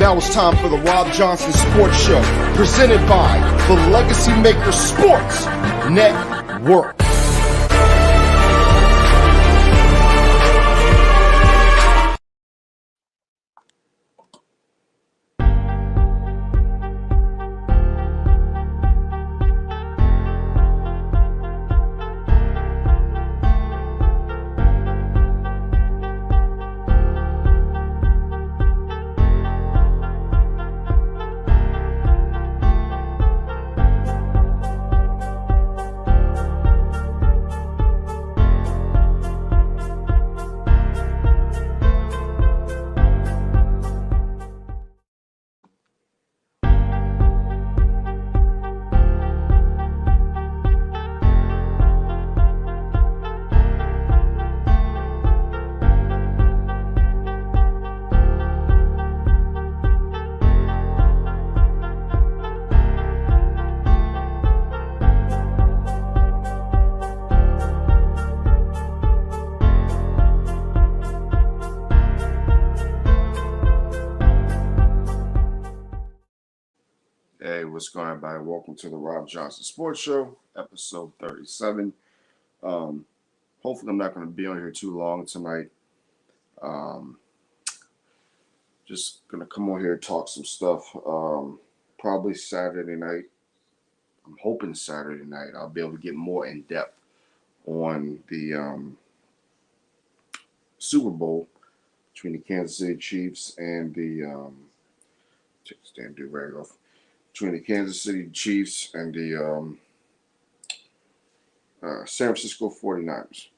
Now it's time for the Rob Johnson Sports Show, presented by the Legacy Maker Sports Network. Hey, what's going on, everybody? Welcome to the Rob Johnson Sports Show, episode 37. Hopefully, I'm not going to be on here too long tonight. Just going to come on here and talk some stuff. Probably Saturday night. I'm hoping Saturday night I'll be able to get more in depth on the Super Bowl between the Kansas City Chiefs and the take this damn dude right off. Between the Kansas City Chiefs and the San Francisco 49ers.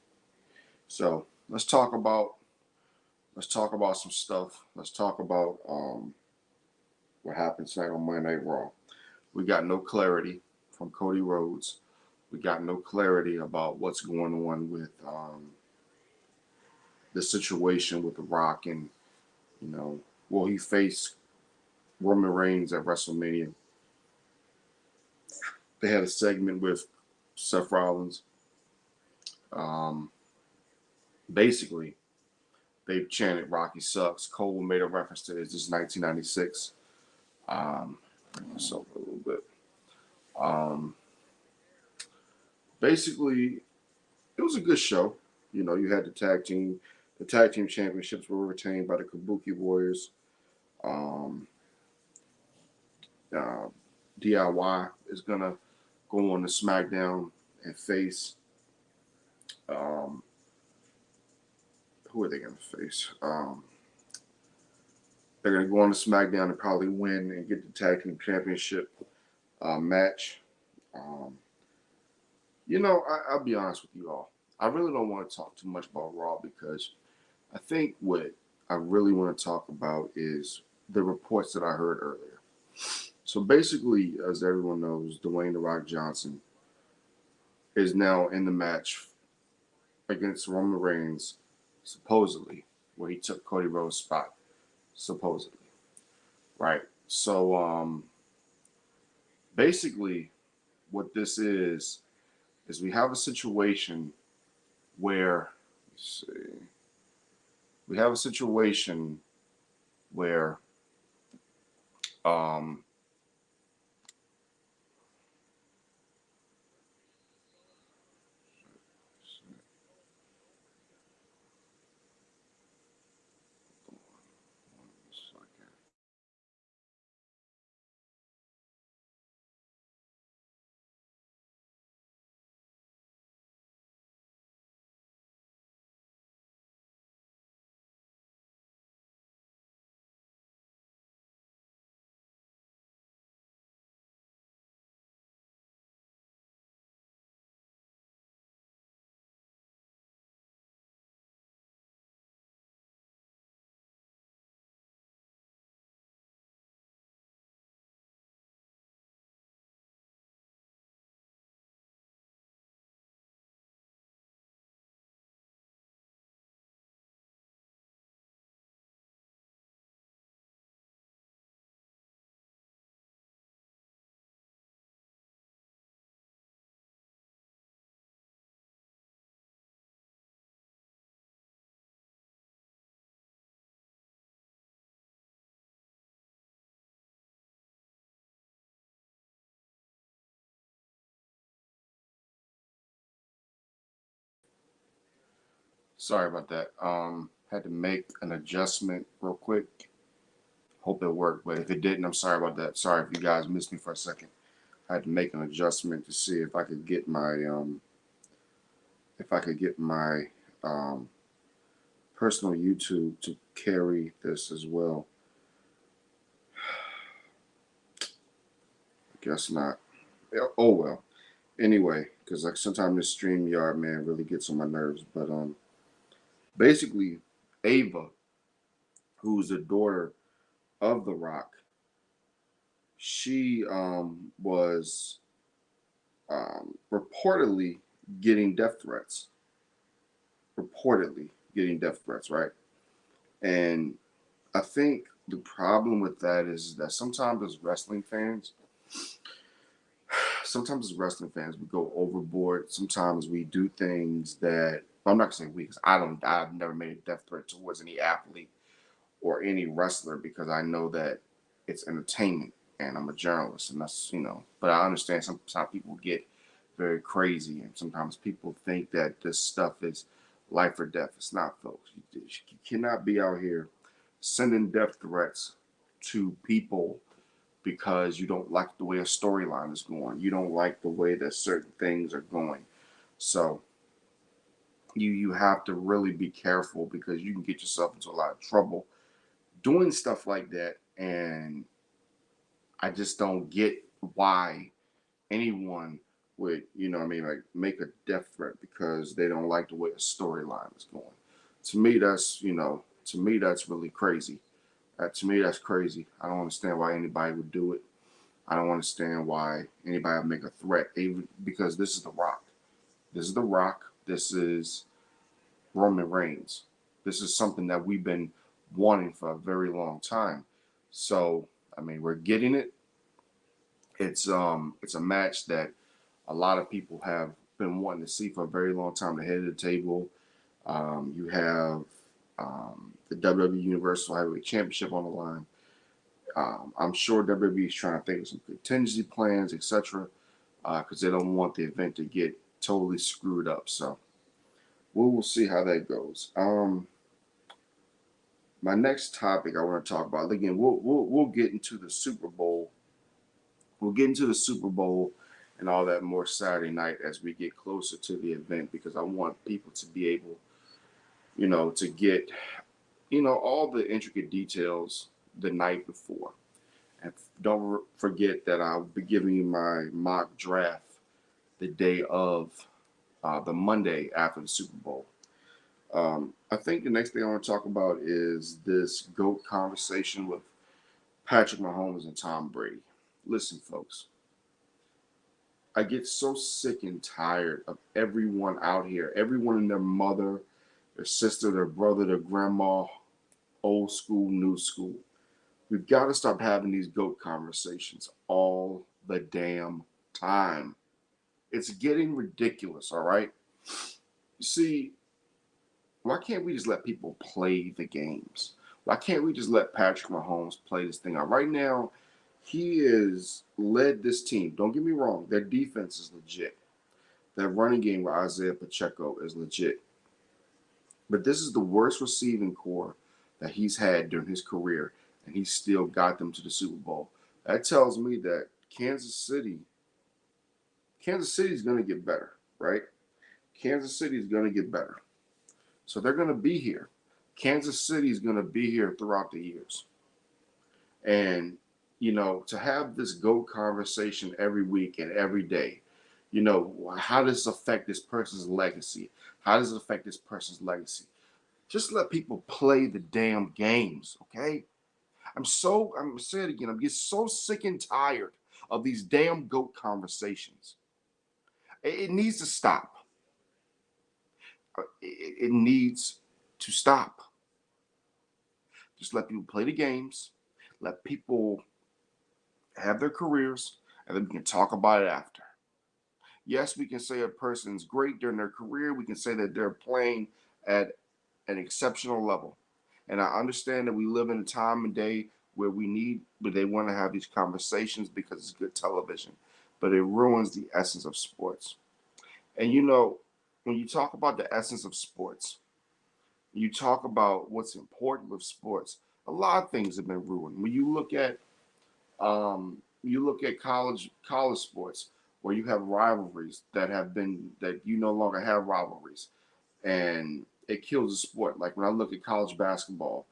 So let's talk about some stuff. Let's talk about what happened tonight on Monday Night Raw. We got no clarity from Cody Rhodes. We got no clarity about what's going on with the situation with The Rock, and will he face Roman Reigns at WrestleMania? They had a segment with Seth Rollins. Basically, they chanted "Rocky sucks." Cole made a reference to this. This is 1996. Bring myself a little bit. Basically, it was a good show. You had the tag team. The tag team championships were retained by the Kabuki Warriors. DIY is gonna go on to SmackDown and face. Who are they gonna face? They're gonna go on to SmackDown and probably win and get the tag team championship match. I'll be honest with you all. I really don't want to talk too much about Raw because I think what I really want to talk about is the reports that I heard earlier. So basically, as everyone knows, Dwayne "The Rock" Johnson is now in the match against Roman Reigns, supposedly, where he took Cody Rhodes' spot, supposedly. Right? So basically, what this is we have a situation where, we have a situation where Sorry about that. Had to make an adjustment real quick. Hope it worked, but if it didn't, I'm sorry about that. Sorry if you guys missed me for a second. I had to make an adjustment to see if I could get my um personal YouTube to carry this as well. Guess not. Yeah, oh well. Anyway, because like sometimes this StreamYard man really gets on my nerves. But basically, Ava, who's the daughter of The Rock, she was reportedly getting death threats. Reportedly getting death threats, right? And I think the problem with that is that sometimes as wrestling fans, we go overboard. Sometimes we do things that I'm not gonna say we, because I've never made a death threat towards any athlete or any wrestler because I know that it's entertainment and I'm a journalist and that's. But I understand sometimes people get very crazy and sometimes people think that this stuff is life or death. It's not, folks. You cannot be out here sending death threats to people because you don't like the way a storyline is going. You don't like the way that certain things are going. So you have to really be careful because you can get yourself into a lot of trouble doing stuff like that. And I just don't get why anyone would, what I mean, like make a death threat because they don't like the way a storyline is going. To me, that's really crazy. To me, that's crazy. I don't understand why anybody would do it. I don't understand why anybody would make a threat, even because this is The Rock. This is The Rock. This is Roman Reigns. This is something that we've been wanting for a very long time. So, I mean, we're getting it. It's a match that a lot of people have been wanting to see for a very long time. The head of the table. You have the WWE Universal Heavyweight Championship on the line. I'm sure WWE is trying to think of some contingency plans, etc., because they don't want the event to get totally screwed up. So we will see how that goes. My next topic I want to talk about again. We'll get into the Super Bowl. We'll get into the Super Bowl and all that more Saturday night as we get closer to the event because I want people to be able, to get, all the intricate details the night before. And don't forget that I'll be giving you my mock draft the day of the Monday after the Super Bowl. I think the next thing I want to talk about is this GOAT conversation with Patrick Mahomes and Tom Brady. Listen, folks, I get so sick and tired of everyone out here, everyone and their mother, their sister, their brother, their grandma, old school, new school. We've got to stop having these GOAT conversations all the damn time. It's getting ridiculous, all right? You see, why can't we just let people play the games? Why can't we just let Patrick Mahomes play this thing out? Right now, he has led this team. Don't get me wrong, their defense is legit. That running game with Isaiah Pacheco is legit. But this is the worst receiving core that he's had during his career, and he still got them to the Super Bowl. That tells me that Kansas City is going to get better, right? Kansas City is going to get better. So they're going to be here. Kansas City is going to be here throughout the years. And, to have this GOAT conversation every week and every day, how does this affect this person's legacy? How does it affect this person's legacy? Just let people play the damn games, okay? I'm gonna say it again, I'm getting so sick and tired of these damn GOAT conversations. It needs to stop. It needs to stop. Just let people play the games, let people have their careers, and then we can talk about it after. Yes, we can say a person's great during their career. We can say that they're playing at an exceptional level. And I understand that we live in a time and day where they want to have these conversations because it's good television, but it ruins the essence of sports. And when you talk about the essence of sports, You talk about what's important with sports. A lot of things have been ruined. When you look at college sports where you have rivalries that you no longer have rivalries, and it kills the sport. Like when I look at college basketball,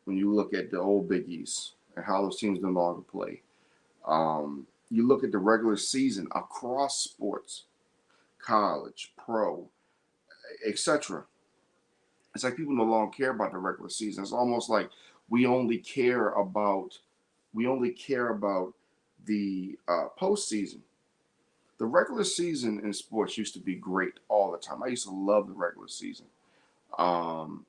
when you look at the old Big East and how those teams no longer play, you look at the regular season across sports, college, pro, etc. It's like people no longer care about the regular season. It's almost like we only care about we only care about the postseason. The regular season in sports used to be great all the time. I used to love the regular season. Um,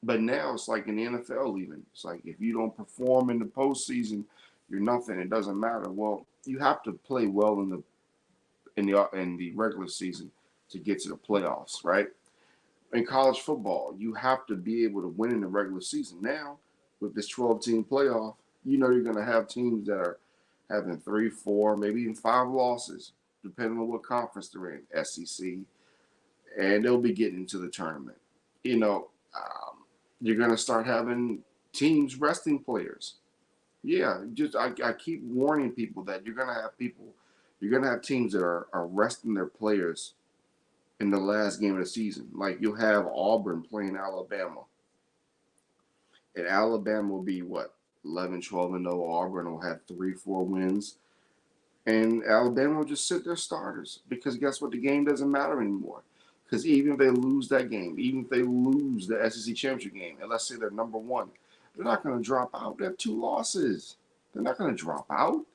but now it's like in the NFL, even it's like if you don't perform in the postseason, you're nothing. It doesn't matter. Well, you have to play well in the regular season to get to the playoffs, right? In college football, you have to be able to win in the regular season. Now, with this 12-team playoff, you know you're going to have teams that are having three, four, maybe even five losses, depending on what conference they're in, SEC, and they'll be getting into the tournament. You know, you're going to start having teams resting players. Yeah, just I keep warning people that you're going to have teams that are resting their players in the last game of the season. Like you'll have Auburn playing Alabama, and Alabama will be what 11, 12 and 0. Auburn will have 3, 4 wins, and Alabama will just sit their starters because guess what? The game doesn't matter anymore. Because even if they lose that game, even if they lose the SEC championship game, and let's say they're number one, they're not going to drop out. They have 2 losses. They're not going to drop out.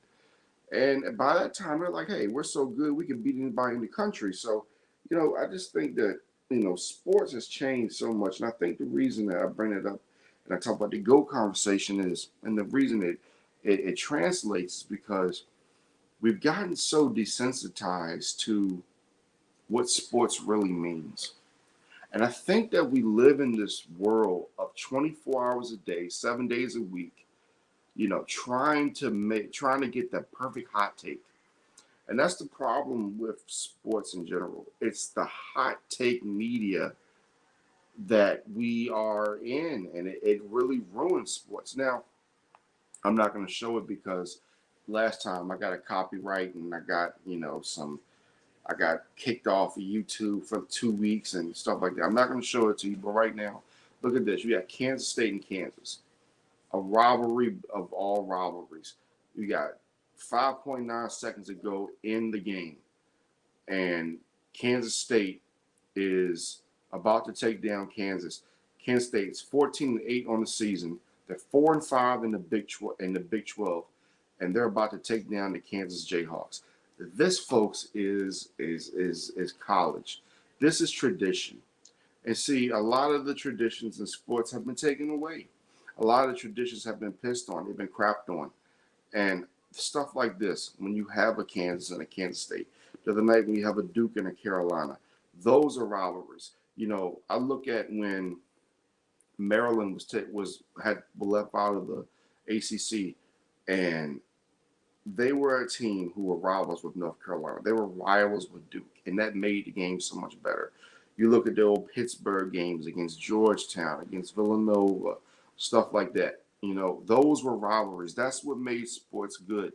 And by that time, they're like, hey, we're so good, we can beat anybody in the country. So, I just think that, sports has changed so much. And I think the reason that I bring it up and I talk about the GOAT conversation is, and the reason it translates is because we've gotten so desensitized to what sports really means. And I think that we live in this world of 24 hours a day, 7 days a week, trying to get that perfect hot take. And that's the problem with sports in general. It's the hot take media that we are in, and it really ruins sports. Now, I'm not going to show it because last time I got a copyright and I got, I got kicked off of YouTube for 2 weeks and stuff like that. I'm not going to show it to you, but right now, look at this. You got Kansas State and Kansas, a rivalry of all rivalries. You got 5.9 seconds to go in the game, and Kansas State is about to take down Kansas. Kansas State's 14-8 on the season. They're 4-5 in the Big 12, and they're about to take down the Kansas Jayhawks. This, folks, is college. This is tradition. And see, a lot of the traditions in sports have been taken away. A lot of the traditions have been pissed on. They've been crapped on. And stuff like this, when you have a Kansas and a Kansas State, the other night when you have a Duke and a Carolina, those are rivalries. I look at when Maryland had left out of the ACC, and they were a team who were rivals with North Carolina. They were rivals with Duke, and that made the game so much better. You look at the old Pittsburgh games against Georgetown, against Villanova, stuff like that. Those were rivalries. That's what made sports good.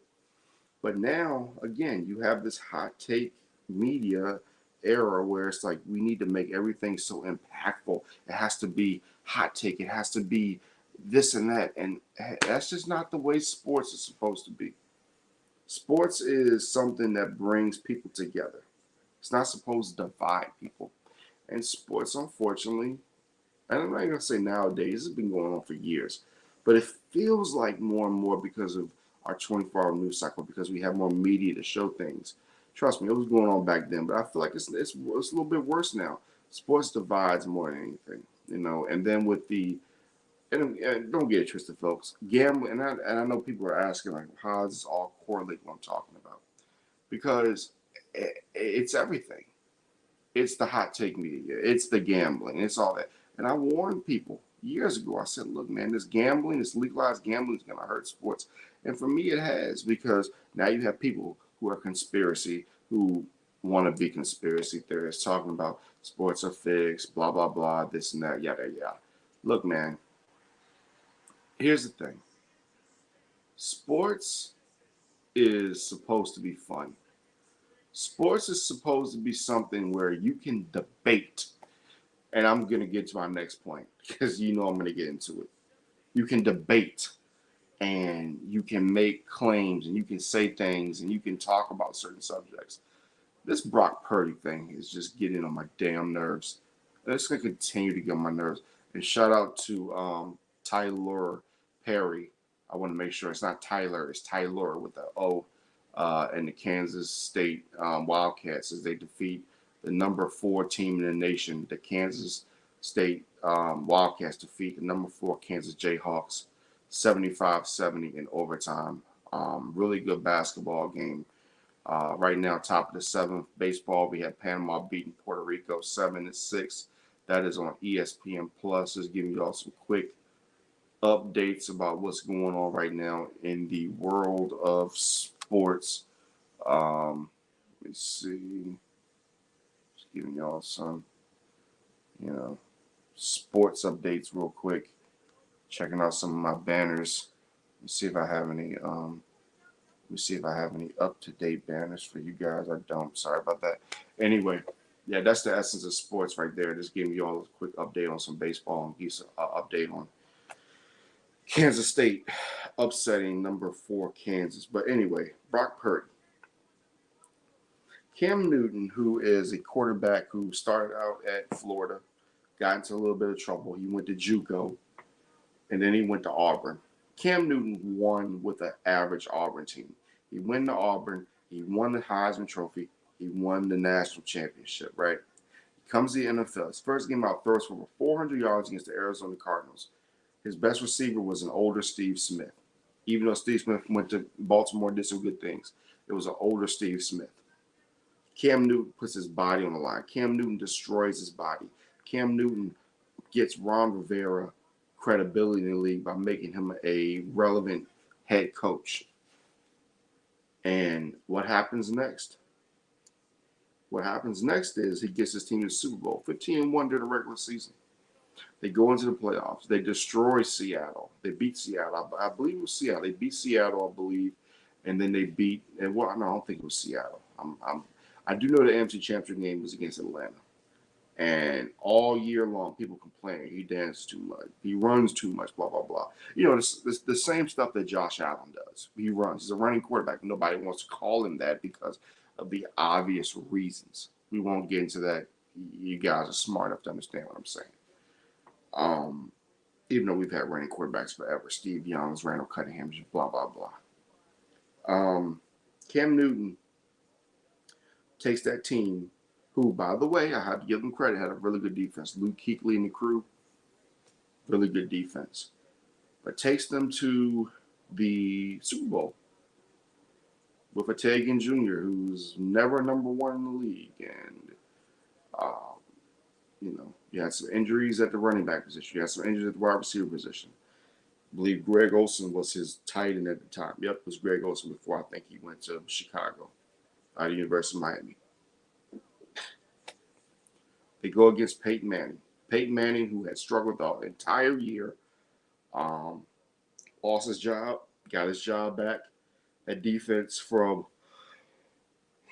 But now, again, you have this hot take media era where it's like we need to make everything so impactful. It has to be hot take. It has to be this and that. And that's just not the way sports is supposed to be. Sports is something that brings people together. It's not supposed to divide people. And sports, unfortunately, and I'm not going to say nowadays, this has been going on for years, but it feels like more and more because of our 24-hour news cycle, because we have more media to show things. Trust me, it was going on back then, but I feel like it's a little bit worse now. Sports divides more than anything, and then with and don't get it twisted, folks. Gambling, and I know people are asking, like, how does this all correlate what I'm talking about? Because it's everything. It's the hot take media. It's the gambling. It's all that. And I warned people years ago. I said, look, man, this legalized gambling is going to hurt sports. And for me, it has, because now you have people who are who want to be conspiracy theorists, talking about sports are fixed, blah, blah, blah, this and that, yada, yada. Look, man, here's the thing. Sports is supposed to be fun. Sports is supposed to be something where you can debate. And I'm going to get to my next point because you know I'm going to get into it. You can debate and you can make claims and you can say things and you can talk about certain subjects. This Brock Purdy thing is just getting on my damn nerves. And it's going to continue to get on my nerves. And shout out to Tyler Perry. I want to make sure it's not Tyler, it's Tyler with the O, and the Kansas State Wildcats as they defeat the number 4 team in the nation. The Kansas State Wildcats defeat the number 4 Kansas Jayhawks 75-70 in overtime. Really good basketball game. Right now, top of the 7th. Baseball, we had Panama beating Puerto Rico 7-6. That is on ESPN Plus. Just giving you all some quick updates about what's going on right now in the world of sports. Let me see. Just giving y'all some, sports updates real quick. Checking out some of my banners. Let me see if I have any. Let me see if I have any up-to-date banners for you guys. I don't. Sorry about that. Anyway, yeah, that's the essence of sports right there. Just giving you all a quick update on some baseball and give an update on Kansas State upsetting number 4 Kansas. But anyway, Brock Purdy. Cam Newton, who is a quarterback who started out at Florida, got into a little bit of trouble. He went to JUCO, and then he went to Auburn. Cam Newton won with an average Auburn team. He went to Auburn. He won the Heisman Trophy. He won the national championship, right? He comes to the NFL. His first game out, throws for over 400 yards against the Arizona Cardinals. His best receiver was an older Steve Smith. Even though Steve Smith went to Baltimore and did some good things, it was an older Steve Smith. Cam Newton puts his body on the line. Cam Newton destroys his body. Cam Newton gets Ron Rivera credibility in the league by making him a relevant head coach. And what happens next? What happens next is he gets his team to the Super Bowl, 15-1 during the regular season. They go into the playoffs. They destroy Seattle. They beat Seattle. I believe it was Seattle. They beat Seattle, I believe, and then they beat. And well, no, I don't think it was Seattle. I do know the NFC Championship game was against Atlanta. And all year long, people complain he dances too much, he runs too much, blah blah blah. The same stuff that Josh Allen does. He runs. He's a running quarterback. Nobody wants to call him that because of the obvious reasons. We won't get into that. You guys are smart enough to understand what I'm saying. Even though we've had running quarterbacks forever, Steve Young's, Randall Cunningham's, blah blah blah. Cam Newton takes that team, who, by the way, I have to give them credit, had a really good defense. Luke Kuechly and the crew, really good defense. But takes them to the Super Bowl with a Tegan Jr., who's never number 1 in the league. And, you had some injuries at the running back position. You had some injuries at the wide receiver position. I believe Greg Olsen was his tight end at the time. Yep, it was Greg Olsen before I think he went to Chicago, out of the University of Miami. They go against Peyton Manning. Peyton Manning, who had struggled the entire year, lost his job, got his job back at defense from,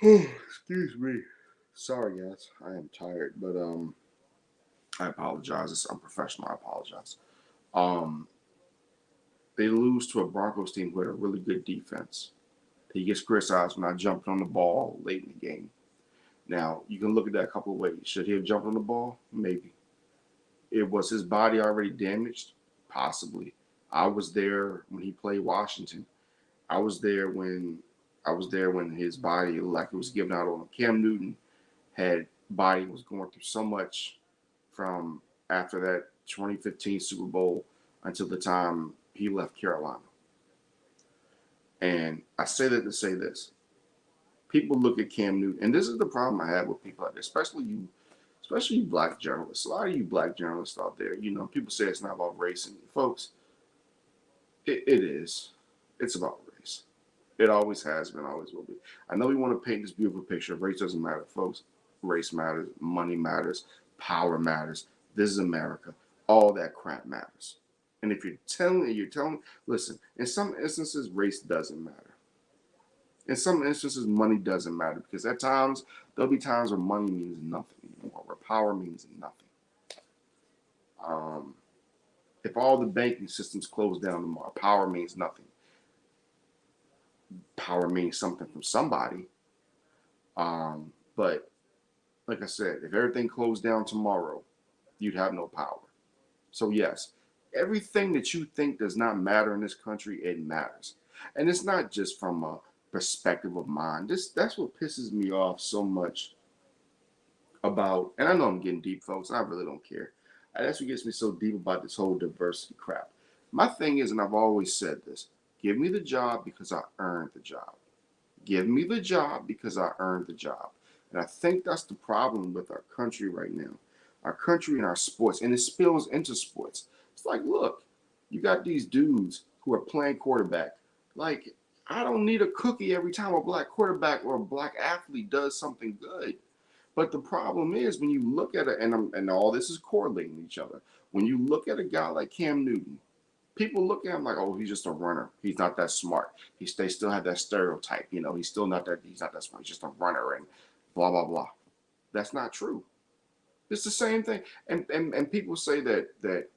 excuse me. Sorry, guys. I am tired, but I apologize. It's unprofessional. I apologize. They lose to a Broncos team who had a really good defense. He gets criticized for not jumping on the ball late in the game. Now, you can look at that a couple of ways. Should he have jumped on the ball? Maybe. Was his body already damaged? Possibly. I was there when he played Washington. I was there when his body looked like it was giving out on him. Cam Newton was going through so much from after that 2015 Super Bowl until the time he left Carolina. And I say that to say this. People look at Cam Newton, and this is the problem I have with people out there, especially you black journalists. A lot of you black journalists out there, people say it's not about race, and folks, it is. It's about race. It always has been, always will be. I know we want to paint this beautiful picture. Race doesn't matter, folks. Race matters. Money matters. Power matters. This is America. all that crap matters. And if you're telling, listen, in some instances, race doesn't matter. In some instances, money doesn't matter because at times, there'll be times where money means nothing anymore, where power means nothing. Um, if all the banking systems close down tomorrow, power means nothing. Power means something from somebody. But like I said, if everything closed down tomorrow, you'd have no power. So yes, everything that you think does not matter in this country, it matters. And it's not just from a perspective of mine. That's what pisses me off so much about, and I know I'm getting deep, folks, and I really don't care. And that's what gets me so deep about this whole diversity crap. My thing is, and I've always said this, give me the job because I earned the job. Give me the job because I earned the job. And I think that's the problem with our country right now. Our country and our sports, and it spills into sports. It's like, look, you got these dudes who are playing quarterback. Like, I don't need a cookie every time a black quarterback or a black athlete does something good. But the problem is when you look at it, and all this is correlating each other. When you look at a guy like Cam Newton, people look at him like, oh, he's just a runner. He's not that smart. They still have that stereotype. He's not that smart. He's just a runner and blah, blah, blah. That's not true. It's the same thing. And people say that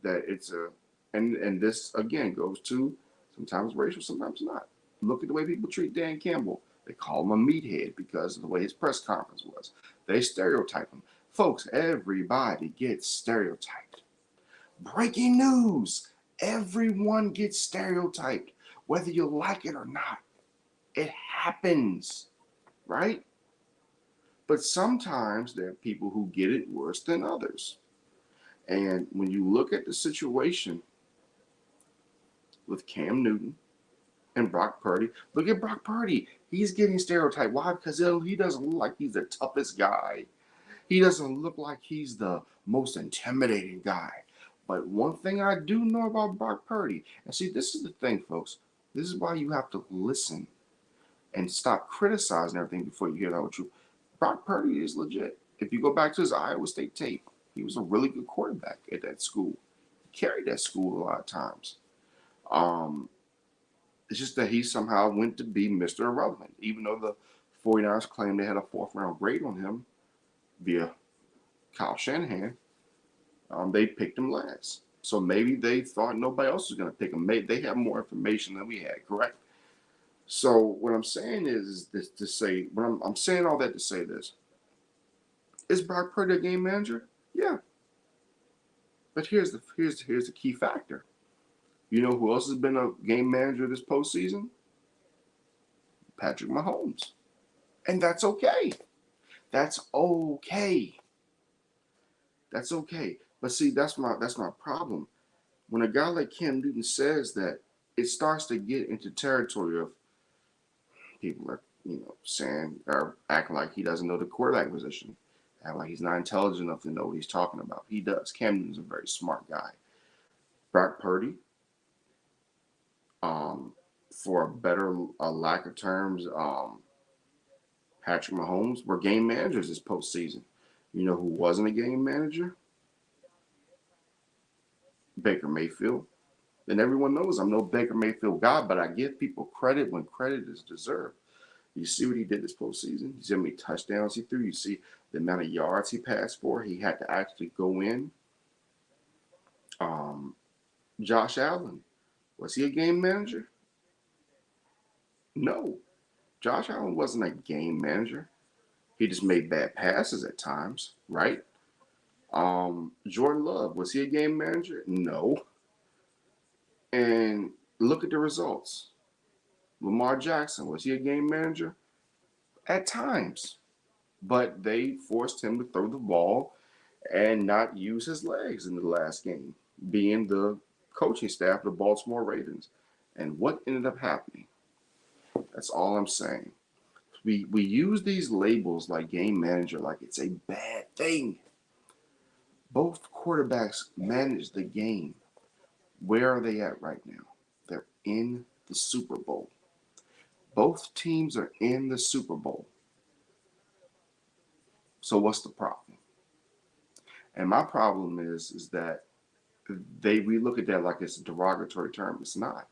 it's a, and this again goes to sometimes racial, sometimes not. Look at the way people treat Dan Campbell. They call him a meathead because of the way his press conference was. They stereotype him. Folks, everybody gets stereotyped. Breaking news. Everyone gets stereotyped, whether you like it or not. It happens, right? But sometimes there are people who get it worse than others. And when you look at the situation with Cam Newton and Brock Purdy, look at Brock Purdy. He's getting stereotyped. Why? Because he doesn't look like he's the toughest guy. He doesn't look like he's the most intimidating guy. But one thing I do know about Brock Purdy, and see, this is the thing, folks. This is why you have to listen and stop criticizing everything before you hear the whole truth. Brock Purdy is legit. If you go back to his Iowa State tape, he was a really good quarterback at that school. He carried that school a lot of times. It's just that he somehow went to be Mr. Irrelevant, even though the 49ers claimed they had a fourth-round grade on him via Kyle Shanahan. They picked him last. So maybe they thought nobody else was going to pick him. Maybe they have more information than we had, correct? So what I'm saying is this to say, when I'm saying all that to say this. Is Brock Purdy a game manager? Yeah. But here's the key factor. You know who else has been a game manager this postseason? Patrick Mahomes. And that's okay. That's okay. That's okay. But see, that's my problem. When a guy like Cam Newton says that, it starts to get into territory of people are, saying or acting like he doesn't know the quarterback position. Acting like he's not intelligent enough to know what he's talking about. He does. Cam Newton's a very smart guy. Brock Purdy, for a lack of terms, Patrick Mahomes were game managers this postseason. You know who wasn't a game manager? Baker Mayfield. And everyone knows I'm no Baker Mayfield guy, but I give people credit when credit is deserved. You see what he did this postseason? You see how many touchdowns he threw? You see the amount of yards he passed for? He had to actually go in. Josh Allen, was he a game manager? No. Josh Allen wasn't a game manager. He just made bad passes at times, right? Jordan Love, was he a game manager? No. And look at the results. Lamar Jackson, was he a game manager? At times. But they forced him to throw the ball and not use his legs in the last game, being the coaching staff of the Baltimore Ravens. And what ended up happening? That's all I'm saying. We use these labels like game manager like it's a bad thing. Both quarterbacks manage the game. Where are they at right now? They're in the Super Bowl. Both teams are in the Super Bowl. So what's the problem? And my problem is that we look at that like it's a derogatory term. It's not.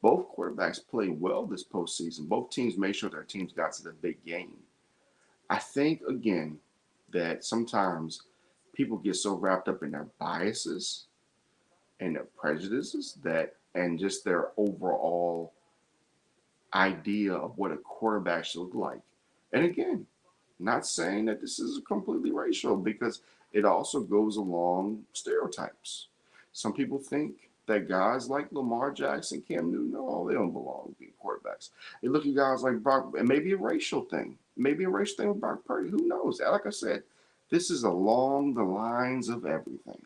Both quarterbacks played well this postseason. Both teams made sure their teams got to the big game. I think again that sometimes people get so wrapped up in their biases and their prejudices that and just their overall idea of what a quarterback should look like. And again, not saying that this is completely racial because it also goes along stereotypes. Some people think that guys like Lamar Jackson, Cam Newton, no, they don't belong being quarterbacks. They look at guys like Brock, and maybe a racial thing, maybe a racial thing with Brock Purdy. Who knows? Like I said, this is along the lines of everything.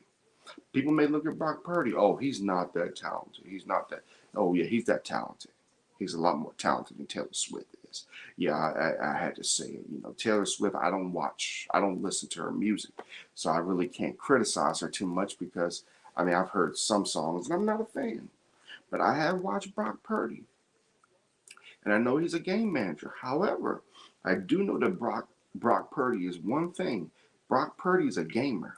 People may look at Brock Purdy. Oh, he's not that talented. He's not that. Oh, yeah, he's that talented. He's a lot more talented than Taylor Swift is. Yeah, I had to say it. You know, Taylor Swift, I don't watch, I don't listen to her music. So I really can't criticize her too much because, I mean, I've heard some songs and I'm not a fan. But I have watched Brock Purdy. And I know he's a game manager. However, I do know that Brock Purdy is one thing. Brock Purdy is a gamer.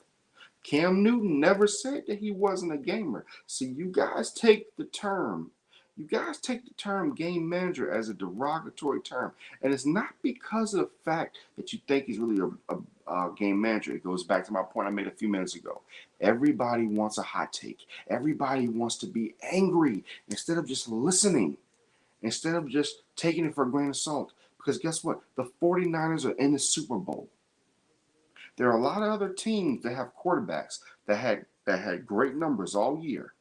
Cam Newton never said that he wasn't a gamer. See, you guys take the term game manager as a derogatory term. And it's not because of the fact that you think he's really a game manager. It goes back to my point I made a few minutes ago. Everybody wants a hot take. Everybody wants to be angry instead of just listening, instead of just taking it for a grain of salt. Because guess what? The 49ers are in the Super Bowl. There are a lot of other teams that have quarterbacks that had great numbers all year.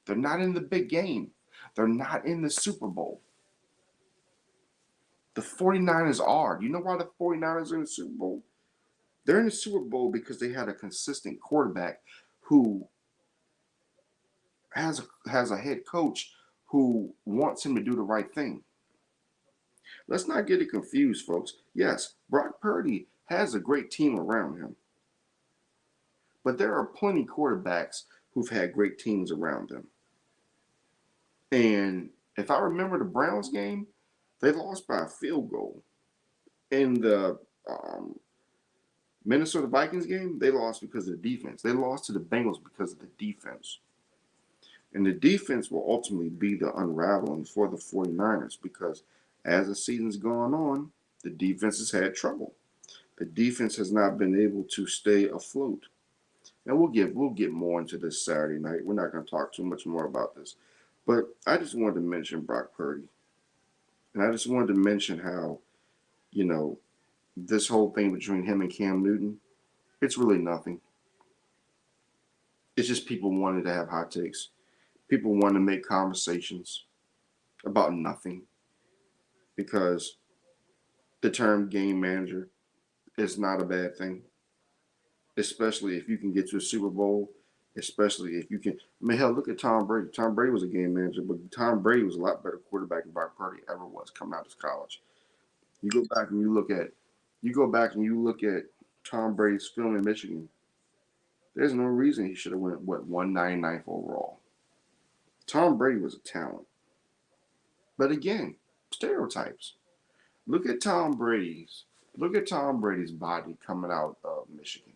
They're not in the big game. They're not in the Super Bowl. The 49ers are. Do you know why the 49ers are in the Super Bowl? They're in the Super Bowl because they had a consistent quarterback who has a head coach who wants him to do the right thing. Let's not get it confused, folks. Yes, Brock Purdy has a great team around him. But there are plenty quarterbacks who've had great teams around them. And if I remember the Browns game, they lost by a field goal. In the Minnesota Vikings game, they lost because of the defense. They lost to the Bengals because of the defense. And the defense will ultimately be the unraveling for the 49ers because as the season's gone on, the defense has had trouble. The defense has not been able to stay afloat. And we'll get more into this Saturday night. We're not going to talk too much more about this. But I just wanted to mention Brock Purdy. And I just wanted to mention how, you know, this whole thing between him and Cam Newton, it's really nothing. It's just people wanting to have hot takes. People want to make conversations about nothing because the term game manager is not a bad thing, especially if you can get to a Super Bowl, especially if you can. I mean, hell, look at Tom Brady. Tom Brady was a game manager, but Tom Brady was a lot better quarterback than Brock Purdy ever was coming out of college. You go back and you look at Tom Brady's film in Michigan. There's no reason he should have went 199th overall. Tom Brady was a talent. But again, stereotypes. Look at Tom Brady's body coming out of Michigan.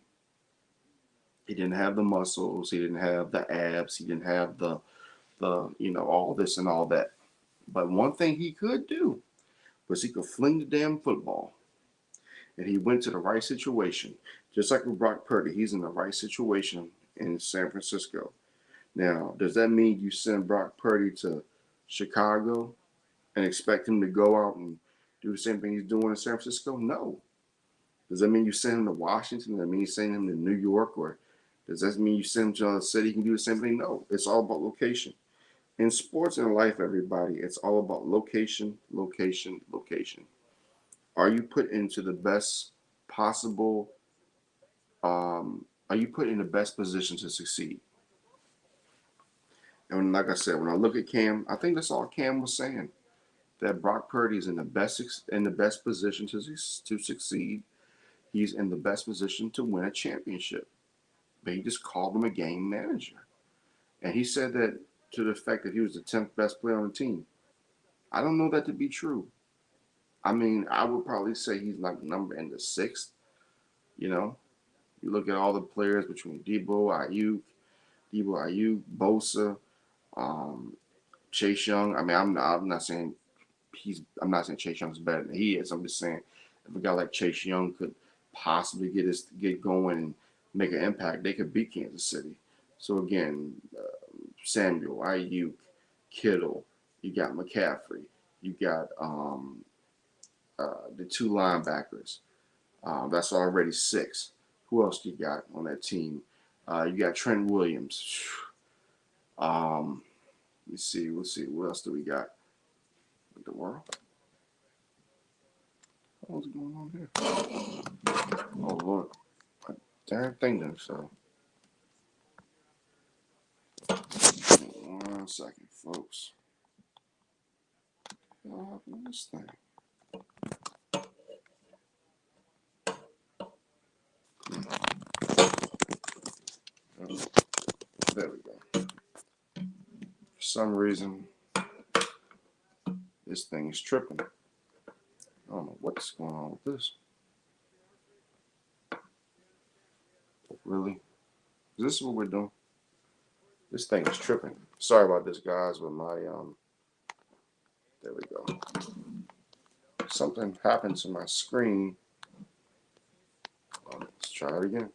He didn't have the muscles, he didn't have the abs, he didn't have the all this and all that. But one thing he could do was he could fling the damn football. And he went to the right situation. Just like with Brock Purdy, he's in the right situation in San Francisco. Now, does that mean you send Brock Purdy to Chicago and expect him to go out and do the same thing he's doing in San Francisco? No. Does that mean you send him to Washington? Does that mean you send him to New York? Or does that mean you send him to another city? He can do the same thing? No. It's all about location. In sports and life, everybody, it's all about location, location, location. Are you put into the best possible? Are you put in the best position to succeed? And like I said, when I look at Cam, I think that's all Cam was saying. That Brock Purdy is in the best position to succeed. He's in the best position to win a championship. But he just called him a game manager, and he said that to the effect that he was the 10th best player on the team. I don't know that to be true. I mean, I would probably say he's like number in the sixth. You know, you look at all the players between Debo, Ayuk, Ebo Ayuk, Bosa, Chase Young. I mean, I'm not saying Chase Young's better than he is. I'm just saying if a guy like Chase Young could possibly get going and make an impact, they could beat Kansas City. So again, Samuel, Ayuk, Kittle, you got McCaffrey, you got the two linebackers. That's already six. Who else do you got on that team? You got Trent Williams. Let's see. What else do we got? What the world? What's going on here? Oh Lord, a damn thing done so. 1 second, folks. What happened to this thing? Oh, there we go. For some reason, this thing is tripping. I don't know what's going on with this. Really? Is this what we're doing? This thing is tripping. Sorry about this, guys, with my there we go. Something happened to my screen. Let's try it again.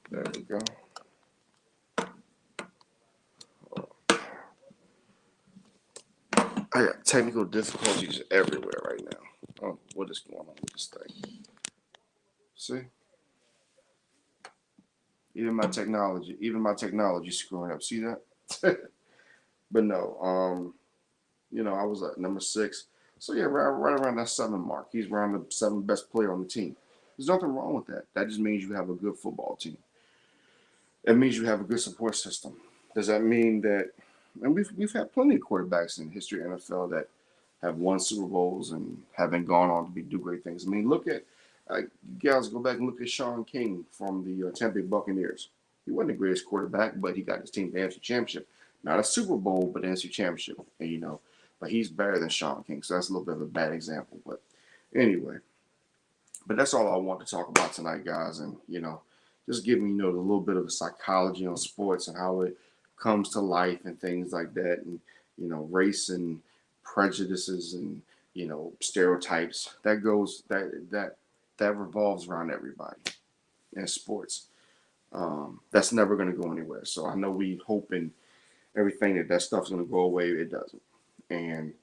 There we go. I got technical difficulties everywhere right now. Oh, what is going on with this thing? See? Even my technology screwing up. See that? But no, I was at number 6. So yeah, right around that 7 mark. He's around the 7th best player on the team. There's nothing wrong with that. That just means you have a good football team. It means you have a good support system. Does that mean that? And we've had plenty of quarterbacks in the history of NFL that have won Super Bowls and haven't gone on to do great things. I mean, look at you guys go back and look at Sean King from the Tampa Bay Buccaneers. He wasn't the greatest quarterback, but he got his team to the NFC Championship. Not a Super Bowl, but an NFC Championship. And but he's better than Sean King, so that's a little bit of a bad example. But anyway, but that's all I want to talk about tonight, guys. And just giving the little bit of a psychology on sports and how it comes to life and things like that, and race and prejudices and stereotypes that revolves around everybody in sports. That's never going to go anywhere. So I know we hope and everything that stuff's going to go away. It doesn't, and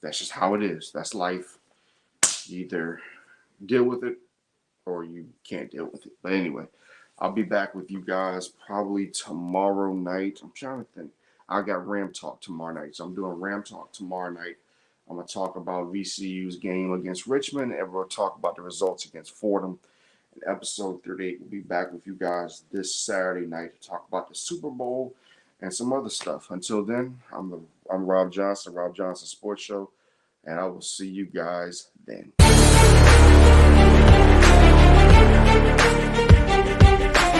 that's just how it is. That's life. You either deal with it or you can't deal with it. But anyway, I'll be back with you guys probably tomorrow night. I'm trying to think. I got Ram Talk tomorrow night. So I'm doing Ram Talk tomorrow night. I'm going to talk about VCU's game against Richmond, and we'll talk about the results against Fordham. And episode 38 will be back with you guys this Saturday night to talk about the Super Bowl and some other stuff. Until then, I'm Robb Johnson, Robb Johnson Sports Show, and I will see you guys then.